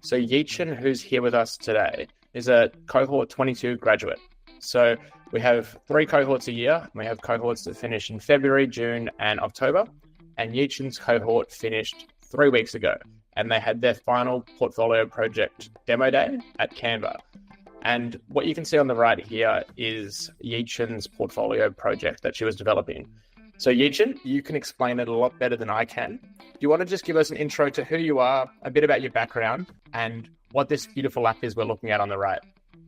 So Yichen, who's here with us today, is a cohort 22 graduate. So we have 3 cohorts a year. We have cohorts that finish in February, June, and October. And Yichen's cohort finished 3 weeks ago, and they had their final portfolio project demo day at Canva. And what you can see on the right here is Yichen's portfolio project that she was developing. So Yichen, you can explain it a lot better than I can. Do you want to just give us an intro to who you are, a bit about your background, and what this beautiful app is we're looking at on the right?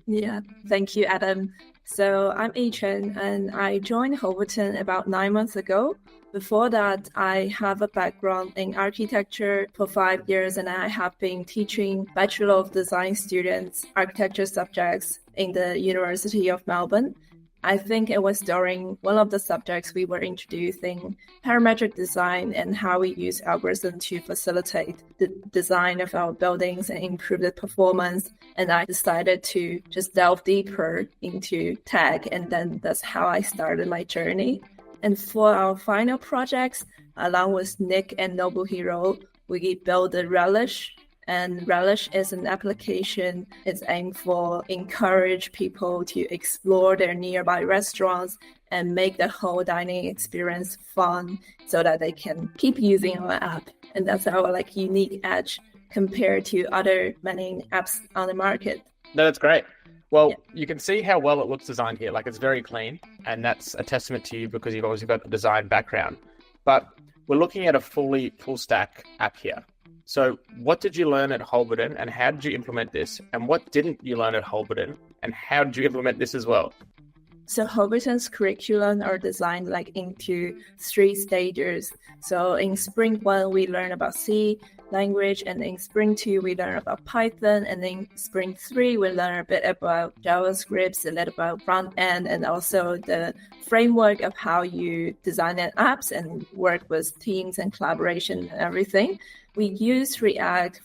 Yeah, thank you, Adam. So I'm Yichen, and I joined Hoverton about 9 months ago. Before that, I have a background in architecture for 5 years, and I have been teaching Bachelor of Design students architecture subjects in the University of Melbourne. I think it was during one of the subjects we were introducing parametric design and how we use algorithms to facilitate the design of our buildings and improve the performance. And I decided to just delve deeper into tech, and then that's how I started my journey. And for our final projects, along with Nick and Noble Hero, we built the Relish. And Relish is an application. It's aimed for encourage people to explore their nearby restaurants and make the whole dining experience fun so that they can keep using our app. And that's our unique edge compared to other many apps on the market. No, that's great. Well, You can see how well it looks designed here. It's very clean, and that's a testament to you because you've obviously got the design background. But we're looking at a full stack app here. So what did you learn at Hobarton, and how did you implement this? And what didn't you learn at Hobarton, and how did you implement this as well? So Hobarton's curriculum are designed into 3 stages. So in Spring 1, we learn about C language, and in Spring 2, we learn about Python, and in Spring 3, we learn a bit about JavaScript, a little about front end, and also the framework of how you design apps and work with teams and collaboration and everything. We use React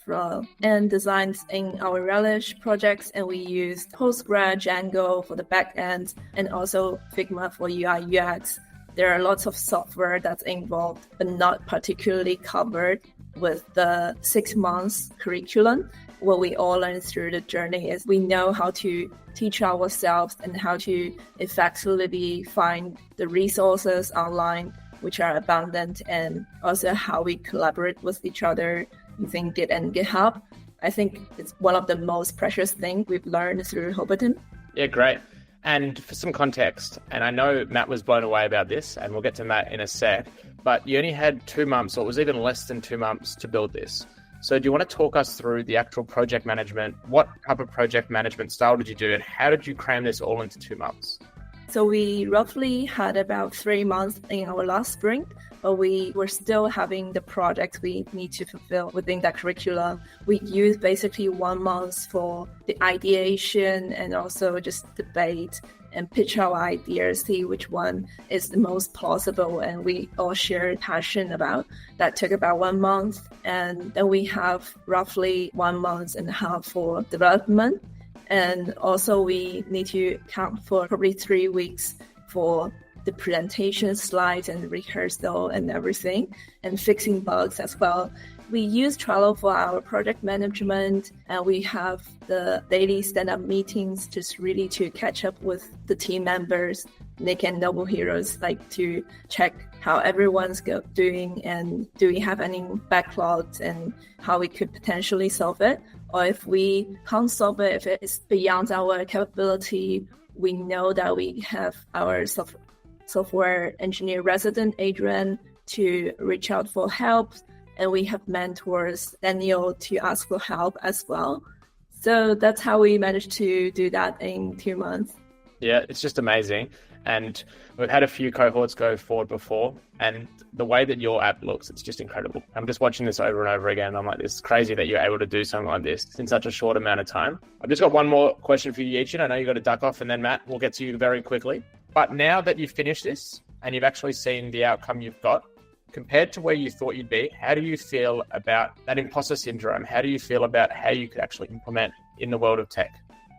and designs in our Relish projects, and we use Postgres, Django for the backend, and also Figma for UI UX. There are lots of software that's involved, but not particularly covered with the 6 months curriculum. What we all learn through the journey is we know how to teach ourselves and how to effectively find the resources online which are abundant, and also how we collaborate with each other using Git and GitHub. I think it's one of the most precious things we've learned through Hobarton. Yeah, great. And for some context, and I know Matt was blown away about this, and we'll get to Matt in a sec, but you only had 2 months, or it was even less than 2 months to build this. So do you want to talk us through the actual project management? What type of project management style did you do, and how did you cram this all into 2 months? So we roughly had about 3 months in our last sprint, but we were still having the projects we need to fulfill within that curriculum. We used basically 1 month for the ideation and also just debate and pitch our ideas, see which one is the most plausible and we all share passion about. That took about 1 month. And then we have roughly 1.5 months for development. And also we need to count for probably 3 weeks for the presentation slides and rehearsal and everything, and fixing bugs as well. We use Trello for our project management, and we have the daily stand-up meetings just really to catch up with the team members, Nick and Noble Heroes, to check how everyone's doing and do we have any backlogs and how we could potentially solve it. Or if we can't solve it, if it's beyond our capability, we know that we have our software engineer resident, Adrian, to reach out for help. And we have mentors, Daniel, to ask for help as well. So that's how we managed to do that in 2 months. Yeah, it's just amazing. And we've had a few cohorts go forward before, and the way that your app looks, it's just incredible. I'm just watching this over and over again. I'm like, it's crazy that you're able to do something like this in such a short amount of time. I've just got one more question for you, Yichen. I know you got to duck off, and then Matt, we'll get to you very quickly. But now that you've finished this and you've actually seen the outcome you've got, compared to where you thought you'd be, how do you feel about that imposter syndrome? How do you feel about how you could actually implement in the world of tech?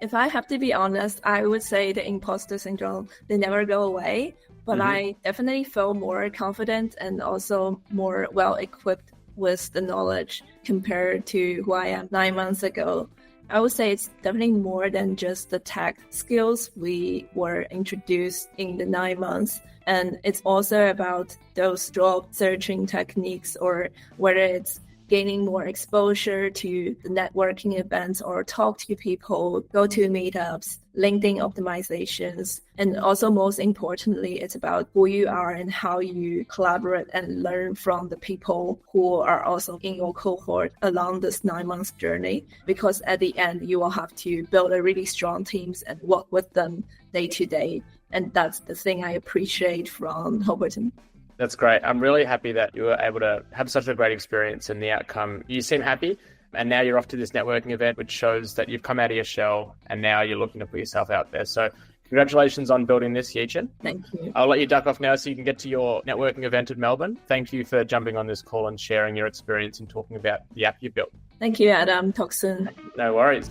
If I have to be honest, I would say the imposter syndrome, they never go away, but I definitely feel more confident and also more well-equipped with the knowledge compared to who I am 9 months ago. I would say it's definitely more than just the tech skills we were introduced in the 9 months. And it's also about those job searching techniques, or whether it's gaining more exposure to the networking events or talk to people, go to meetups, LinkedIn optimizations. And also, most importantly, it's about who you are and how you collaborate and learn from the people who are also in your cohort along this 9 months journey. Because at the end, you will have to build a really strong teams and work with them day to day. And that's the thing I appreciate from Hobarton. That's great. I'm really happy that you were able to have such a great experience and the outcome. You seem happy, and now you're off to this networking event, which shows that you've come out of your shell and now you're looking to put yourself out there. So congratulations on building this, Yichen. Thank you. I'll let you duck off now so you can get to your networking event in Melbourne. Thank you for jumping on this call and sharing your experience and talking about the app you built. Thank you, Adam. Talk soon. No worries.